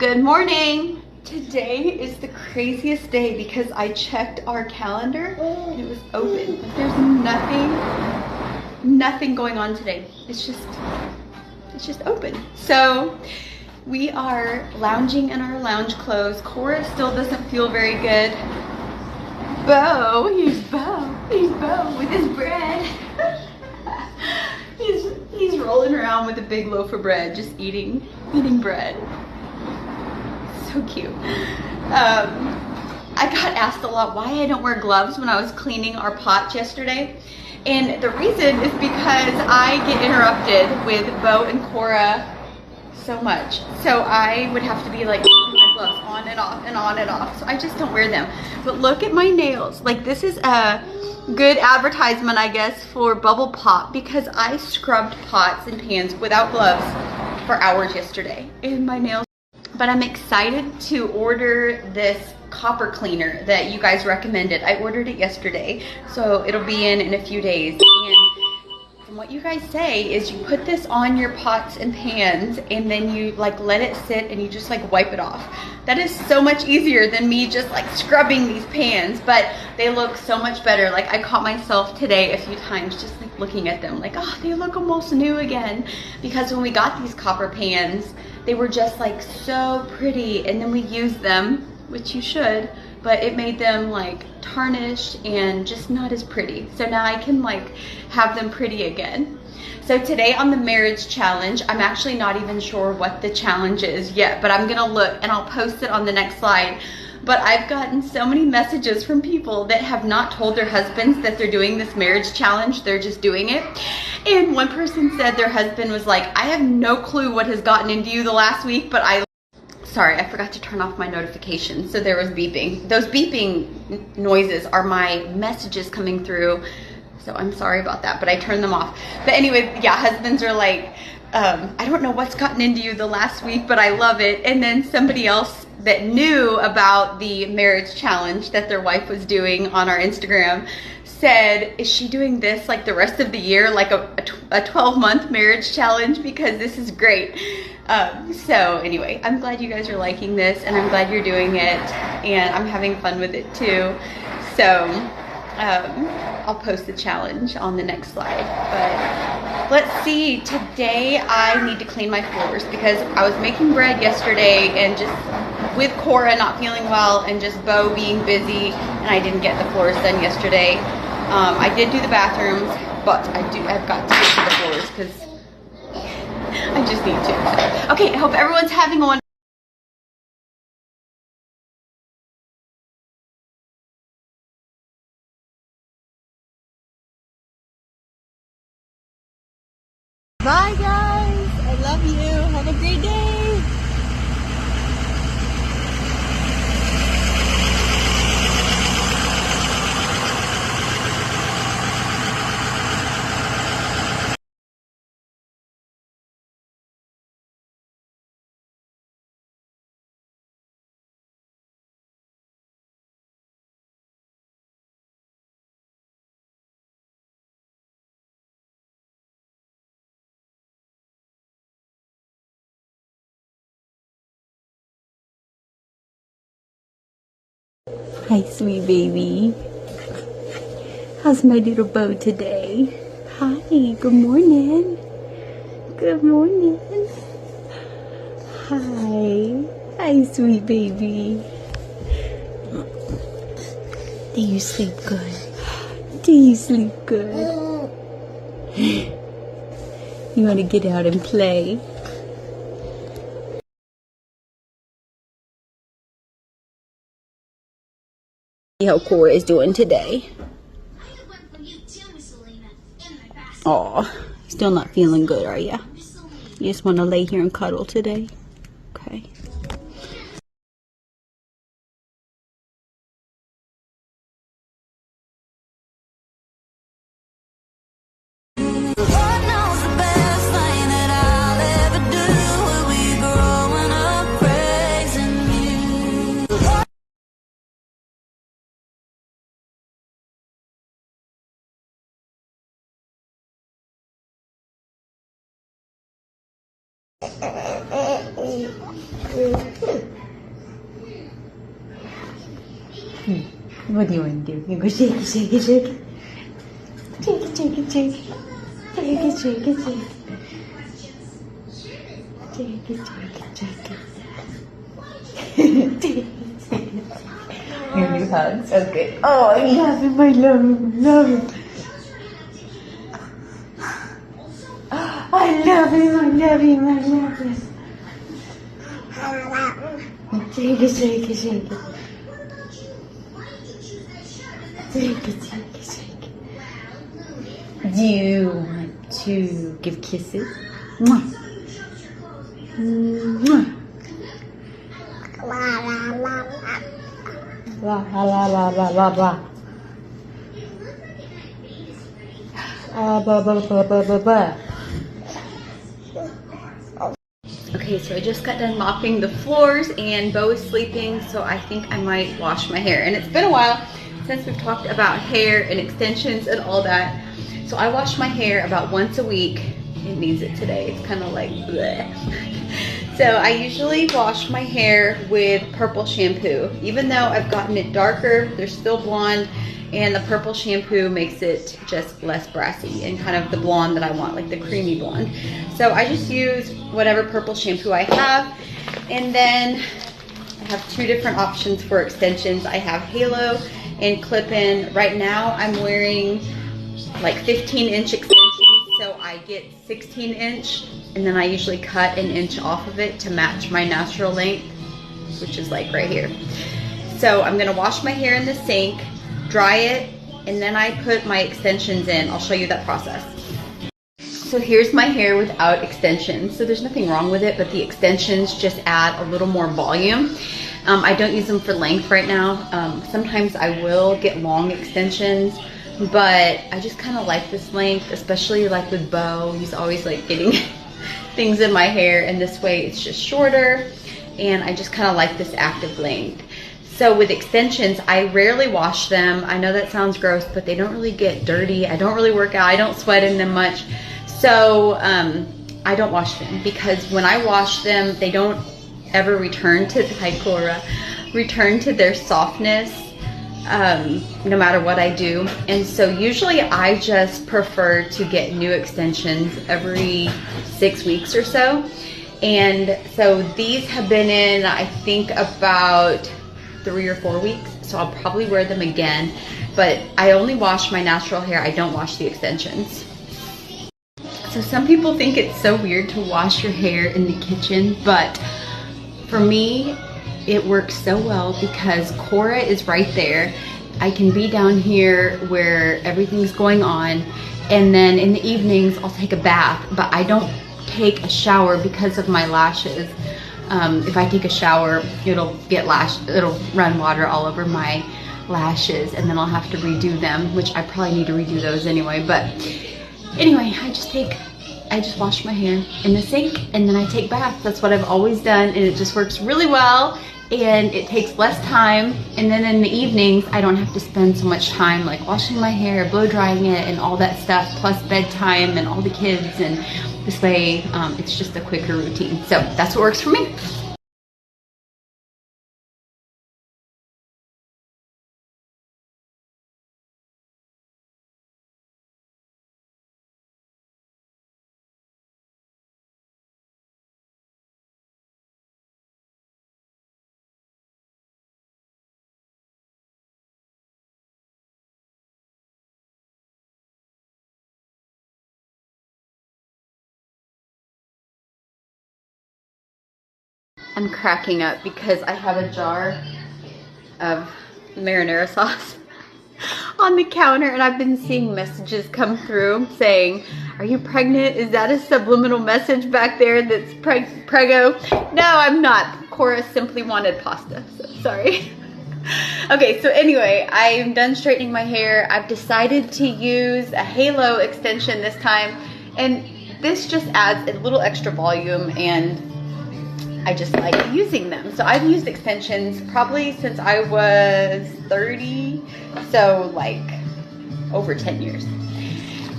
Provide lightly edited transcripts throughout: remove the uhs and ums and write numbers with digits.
Good morning. Today is the craziest day because I checked our calendar and it was open. There's nothing going on today. It's just open. So we are lounging in our lounge clothes. Cora still doesn't feel very good. Here's Bo with his bread. He's rolling around with a big loaf of bread, just eating bread. So cute. I got asked a lot why I don't wear gloves when I was cleaning our pots yesterday. And the reason is because I get interrupted with Bo and Cora so much. So I would have to be like putting my gloves on and off and on and off. So I just don't wear them. But look at my nails. Like, this is a good advertisement, I guess, for Bubble Pop, because I scrubbed pots and pans without gloves for hours yesterday. And my nails. But I'm excited to order this copper cleaner that you guys recommended. I ordered it yesterday, so it'll be in a few days. And from what you guys say is you put this on your pots and pans and then you like let it sit and you just like wipe it off. That is so much easier than me just like scrubbing these pans, but they look so much better. Like, I caught myself today a few times just like looking at them like, oh, they look almost new again. Because when we got these copper pans, they were just like so pretty, and then we used them, which you should, but it made them like tarnished and just not as pretty. So now I can like have them pretty again. So today on the marriage challenge, I'm actually not even sure what the challenge is yet, but I'm gonna look and I'll post it on the next slide. But I've gotten so many messages from people that have not told their husbands that they're doing this marriage challenge, they're just doing it. And one person said their husband was like, I have no clue what has gotten into you the last week, but sorry, I forgot to turn off my notifications, so there was beeping. Those beeping noises are my messages coming through, so I'm sorry about that, but I turned them off. But anyway, yeah, husbands are like, I don't know what's gotten into you the last week, but I love it. And then somebody else that knew about the marriage challenge that their wife was doing on our Instagram said, is she doing this like the rest of the year, like a 12-month marriage challenge? Because this is great. So anyway, I'm glad you guys are liking this, and I'm glad you're doing it, and I'm having fun with it too. So I'll post the challenge on the next slide. But let's see, today I need to clean my floors because I was making bread yesterday, and just with Cora not feeling well and just Bo being busy, and I didn't get the floors done yesterday. I did do the bathrooms, but I've got to get to the floors because I just need to. Okay, I hope everyone's having a wonderful Bye guys, I love you. Have a great day. Hi, sweet baby. How's my little Bo today? Hi, good morning. Good morning. Hi. Hi, sweet baby. Do you sleep good? Do you sleep good? You want to get out and play? See how Cora is doing today. Aw, still not feeling good, are ya? You just want to lay here and cuddle today? Okay. What do you want to do? You go shake it, shake it, shake it. Shake it, shake it, shake it. Shake it, shake it, shake it. Shake it, shake it, shake it. Shake it, shake it. Your new hugs? Okay. Oh, I love him, I love him, I love him. I love him, I love him, I love him. Shake it, shake it, shake it. Shake it, shake it, shake it. Do you want to give kisses? Mwah. Mwah. La la la la la la la. Ba ba ba ba ba ba. Okay, so I just got done mopping the floors and Bo is sleeping, so I think I might wash my hair. And it's been a while since we've talked about hair and extensions and all that. So I wash my hair about once a week. It needs it today. It's kind of like bleh. So I usually wash my hair with purple shampoo. Even though I've gotten it darker, there's still blonde, and the purple shampoo makes it just less brassy and kind of the blonde that I want, like the creamy blonde. So I just use whatever purple shampoo I have. And then I have two different options for extensions. I have halo and clip-in. Right now I'm wearing like 15-inch extensions, so I get 16-inch, and then I usually cut an inch off of it to match my natural length, which is like right here. So I'm gonna wash my hair in the sink, dry it, and then I put my extensions in. I'll show you that process. So here's my hair without extensions. So there's nothing wrong with it, but the extensions just add a little more volume. I don't use them for length right now. Sometimes I will get long extensions, but I just kind of like this length, especially like with Bo. He's always like getting things in my hair, and this way it's just shorter, and I just kind of like this active length. So with extensions, I rarely wash them. I know that sounds gross, but they don't really get dirty. I don't really work out. I don't sweat in them much. So I don't wash them, because when I wash them, they don't ever return to their softness, no matter what I do. And so usually I just prefer to get new extensions every 6 weeks or so. And so these have been in, I think, about 3 or 4 weeks, so I'll probably wear them again, but I only wash my natural hair. I don't wash the extensions. So some people think it's so weird to wash your hair in the kitchen, but for me it works so well because Cora is right there. I can be down here where everything's going on, and then in the evenings I'll take a bath, but I don't take a shower because of my lashes. If I take a shower, it'll run water all over my lashes, and then I'll have to redo them, which I probably need to redo those anyway. But anyway, I just wash my hair in the sink, and then I take baths. That's what I've always done, and it just works really well, and it takes less time. And then in the evenings, I don't have to spend so much time like washing my hair, blow drying it, and all that stuff, plus bedtime and all the kids, and this way it's just a quicker routine. So that's what works for me. I'm cracking up because I have a jar of marinara sauce on the counter, and I've been seeing messages come through saying, "Are you pregnant? Is that a subliminal message back there that's prego?" No, I'm not. Cora simply wanted pasta, so sorry. Okay, so anyway, I'm done straightening my hair. I've decided to use a halo extension this time, and this just adds a little extra volume, and I just like using them. So I've used extensions probably since I was 30, so like over 10 years.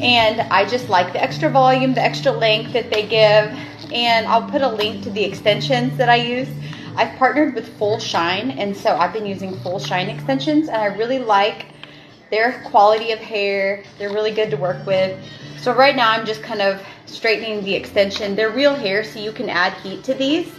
And I just like the extra volume, the extra length that they give, and I'll put a link to the extensions that I use. I've partnered with Full Shine, and so I've been using Full Shine extensions, and I really like their quality of hair. They're really good to work with. So right now I'm just kind of straightening the extension. They're real hair, so you can add heat to these.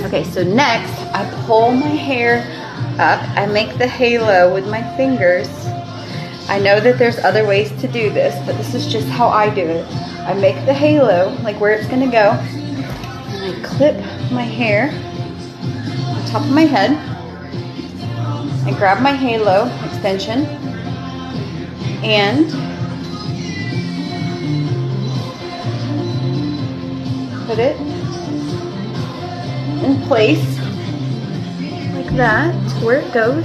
Okay, so next I pull my hair up. I make the halo with my fingers. I know that there's other ways to do this, but this is just how I do it. I make the halo, like where it's gonna go, and I clip my hair on top of my head. I grab my halo extension and put it in place like that to where it goes.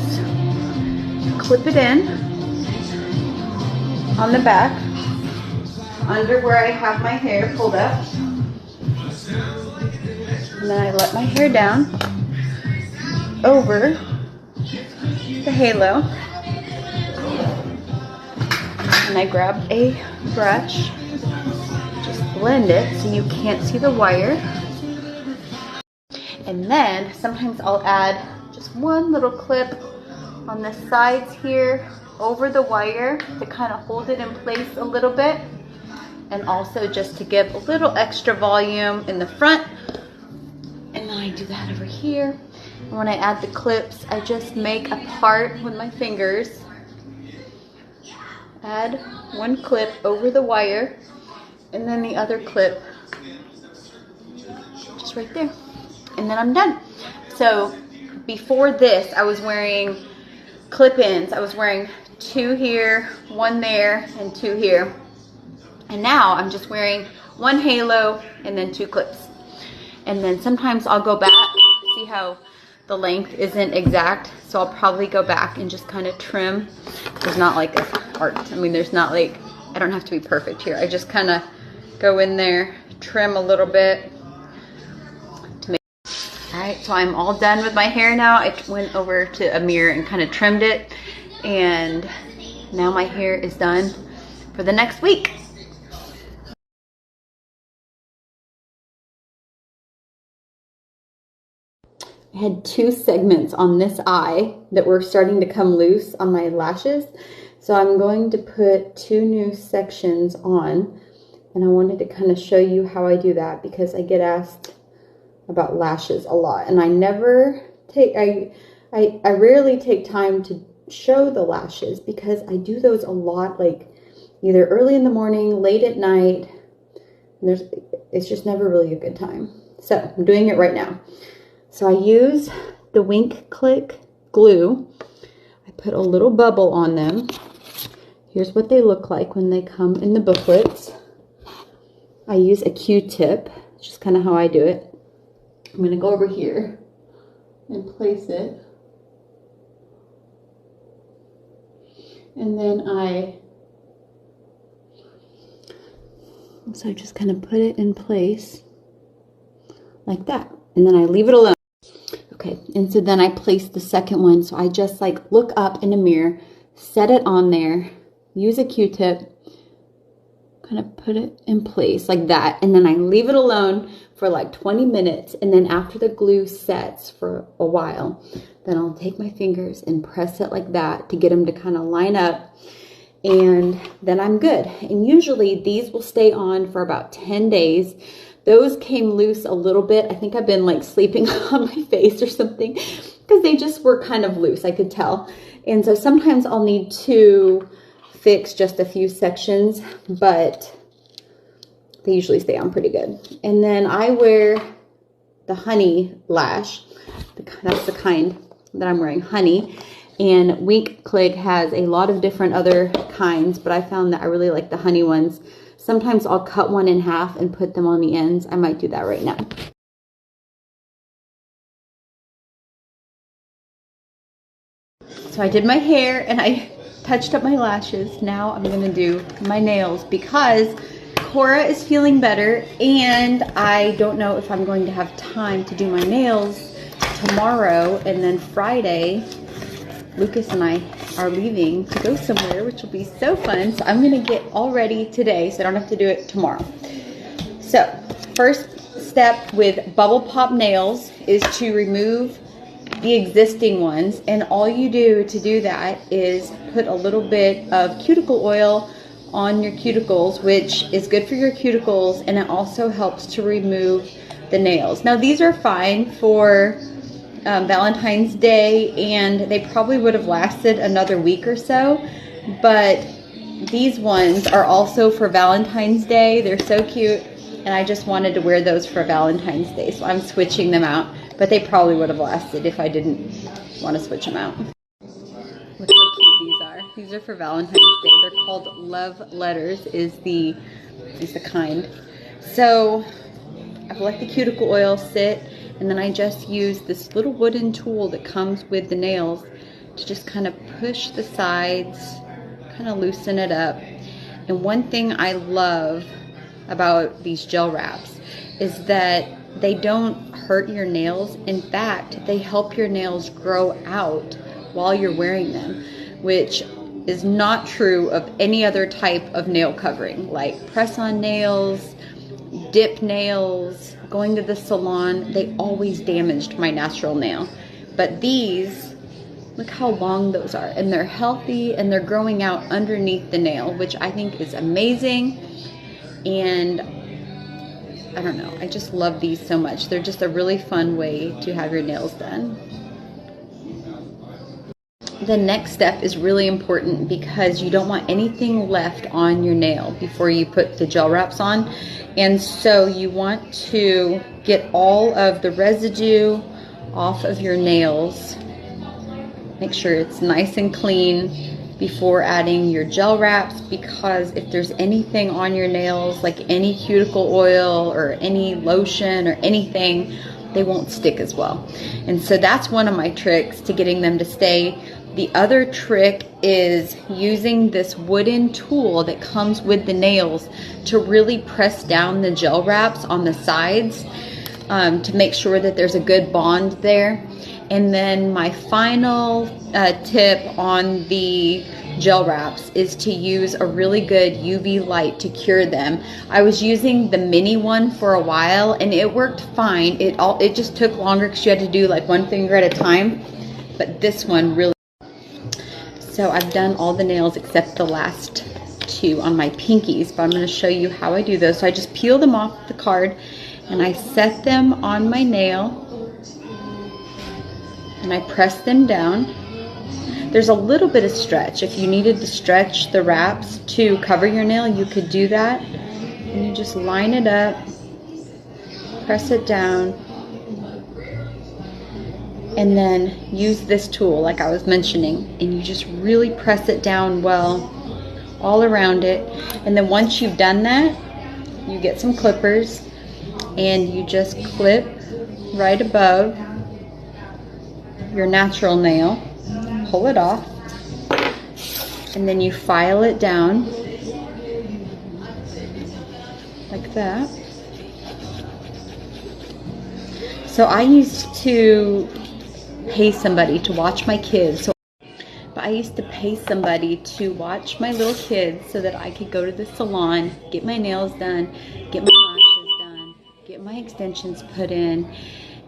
Clip it in on the back under where I have my hair pulled up, and then I let my hair down over the halo, and I grab a brush, just blend it so you can't see the wire. And then sometimes I'll add just one little clip on the sides here over the wire to kind of hold it in place a little bit, and also just to give a little extra volume in the front. And then I do that over here. And when I add the clips, I just make a part with my fingers. Add one clip over the wire, and then the other clip just right there. And then I'm done. So before this, I was wearing clip-ins. I was wearing 2 here, 1 there, and 2 here. And now I'm just wearing 1 halo and then 2 clips. And then sometimes I'll go back, see how the length isn't exact, so I'll probably go back and just kind of trim. There's not like art. I mean, there's not like, I don't have to be perfect here. I just kind of go in there, trim a little bit. Alright, so I'm all done with my hair now. I went over to a mirror and kind of trimmed it, and now my hair is done for the next week. I had 2 segments on this eye that were starting to come loose on my lashes, so I'm going to put 2 new sections on, and I wanted to kind of show you how I do that because I get asked about lashes a lot, and I rarely take time to show the lashes because I do those a lot, like either early in the morning, late at night, and it's just never really a good time. So I'm doing it right now. So I use the Wink Click glue. I put a little bubble on them. Here's what they look like when they come in the booklets. I use a Q-tip, just kind of how I do it. I'm going to go over here and place it. And then so I just kind of put it in place like that. And then I leave it alone. Okay, and so then I place the second one. So I just like look up in a mirror, set it on there, use a Q-tip, kind of put it in place like that. And then I leave it alone for like 20 minutes. And then after the glue sets for a while, then I'll take my fingers and press it like that to get them to kind of line up. And then I'm good. And usually these will stay on for about 10 days. Those came loose a little bit. I think I've been like sleeping on my face or something because they just were kind of loose, I could tell. And so sometimes I'll need to fix just a few sections, but they usually stay on pretty good. And then I wear the Honey lash. That's the kind that I'm wearing, Honey. And Wink Click has a lot of different other kinds, but I found that I really like the Honey ones. Sometimes I'll cut one in half and put them on the ends. I might do that right now. So I did my hair and I touched up my lashes. Now I'm gonna do my nails because Cora is feeling better and I don't know if I'm going to have time to do my nails tomorrow, and then Friday Lucas and I are leaving to go somewhere, which will be so fun. So I'm gonna get all ready today so I don't have to do it tomorrow. So first step with bubble pop nails is to remove the existing ones, and all you do to do that is put a little bit of cuticle oil on your cuticles, which is good for your cuticles, and it also helps to remove the nails. Now these are fine for Valentine's Day, and they probably would have lasted another week or so, but these ones are also for Valentine's Day. They're so cute, and I just wanted to wear those for Valentine's Day, so I'm switching them out, but they probably would have lasted if I didn't want to switch them out. Look how cute these are. These are for Valentine's Day. They're called Love Letters is the kind. So I've let the cuticle oil sit, and then I just use this little wooden tool that comes with the nails to just kind of push the sides, kind of loosen it up. And one thing I love about these gel wraps is that they don't hurt your nails. In fact, they help your nails grow out while you're wearing them, which is not true of any other type of nail covering, like press-on nails, dip nails, going to the salon. They always damaged my natural nail. But these, look how long those are, and they're healthy, and they're growing out underneath the nail, which I think is amazing. And I don't know, I just love these so much. They're just a really fun way to have your nails done. The next step is really important because you don't want anything left on your nail before you put the gel wraps on. And so you want to get all of the residue off of your nails. Make sure it's nice and clean before adding your gel wraps, because if there's anything on your nails, like any cuticle oil or any lotion or anything, they won't stick as well. And so that's one of my tricks to getting them to stay. The other trick is using this wooden tool that comes with the nails to really press down the gel wraps on the sides to make sure that there's a good bond there. And then my final tip on the gel wraps is to use a really good UV light to cure them. I was using the mini one for a while, and it worked fine. It just took longer because you had to do like one finger at a time. But this one really. So I've done all the nails except the last two on my pinkies, but I'm going to show you how I do those. So I just peel them off the card, and I set them on my nail, and I press them down. There's a little bit of stretch. If you needed to stretch the wraps to cover your nail, you could do that. And you just line it up, press it down, and then use this tool like I was mentioning, and you just really press it down well all around it. And then once you've done that, you get some clippers and you just clip right above your natural nail, pull it off, and then you file it down like that. So I used to pay somebody to watch my kids. But I used to pay somebody to watch my little kids so that I could go to the salon, get my nails done, get my lashes done, get my extensions put in.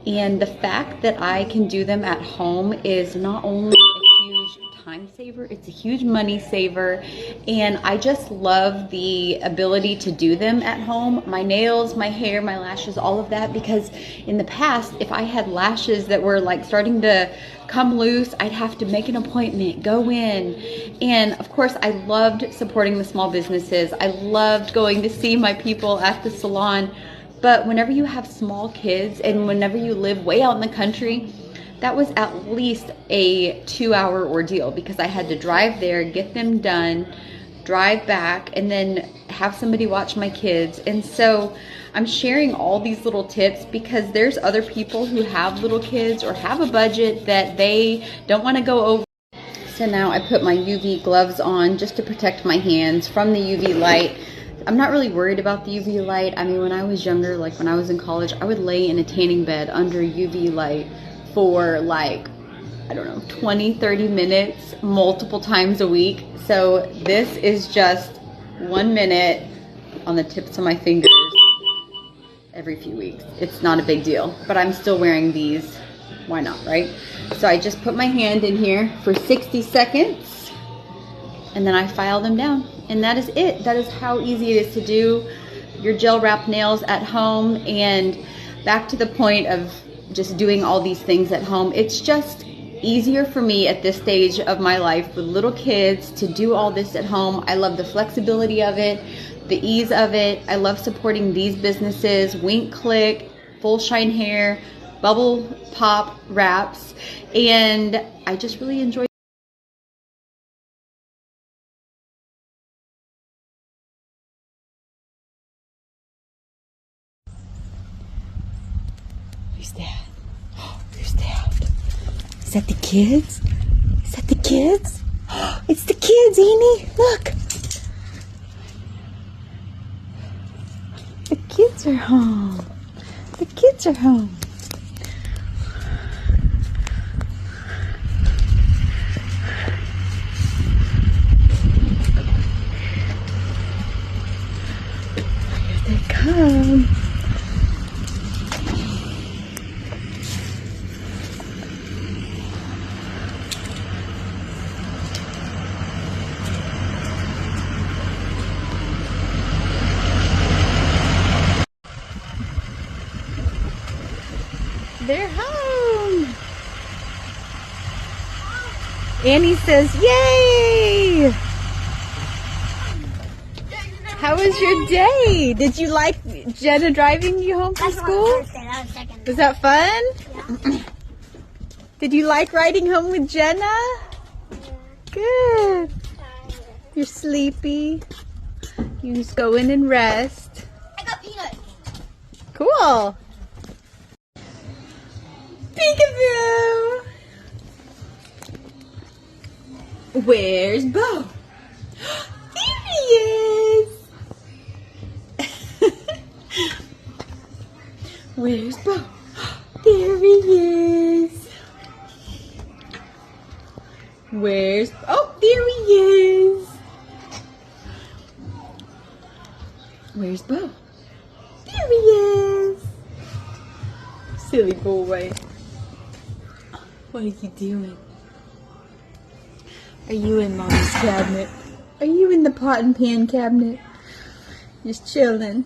And the fact that I can do them at home is not only a huge time saver, it's a huge money saver. And I just love the ability to do them at home. My nails, my hair, my lashes, all of that. Because in the past, if I had lashes that were like starting to come loose, I'd have to make an appointment, go in. And of course, I loved supporting the small businesses. I loved going to see my people at the salon. But whenever you have small kids and whenever you live way out in the country, that was at least a 2-hour ordeal, because I had to drive there, get them done, drive back, and then have somebody watch my kids. And so I'm sharing all these little tips because there's other people who have little kids or have a budget that they don't want to go over. So now I put my UV gloves on just to protect my hands from the UV light. I'm not really worried about the UV light. I mean, when I was younger, like when I was in college, I would lay in a tanning bed under UV light for like I don't know, 20, 30 minutes multiple times a week. So this is just 1 minute on the tips of my fingers every few weeks. It's not a big deal, but I'm still wearing these. Why not, right? So I just put my hand in here for 60 seconds and then I file them down. And that is it. That is how easy it is to do your gel wrap nails at home. And back to the point of just doing all these things at home. It's just easier for me at this stage of my life with little kids to do all this at home. I love the flexibility of it, the ease of it. I love supporting these businesses, Wink Click, Full Shine Hair, Bubble Pop Wraps, and I just really enjoy. Who's that? Who's that? Is that the kids? Is that the kids? It's the kids, Amy. Look. The kids are home. The kids are home. Here they come. They're home. Annie says, yay! How was your day? Did you like Jenna driving you home from school? Was that fun? Yeah. Did you like riding home with Jenna? Yeah. Good. You're sleepy. You just go in and rest. I got peanuts. Cool. Peekaboo! Where's Bo? There he is! Where's Bo? There he is! Where's... Oh, there he is! Where's Bo? There he is! Silly boy. What are you doing? Are you in Mommy's cabinet? Are you in the pot and pan cabinet? Just chilling.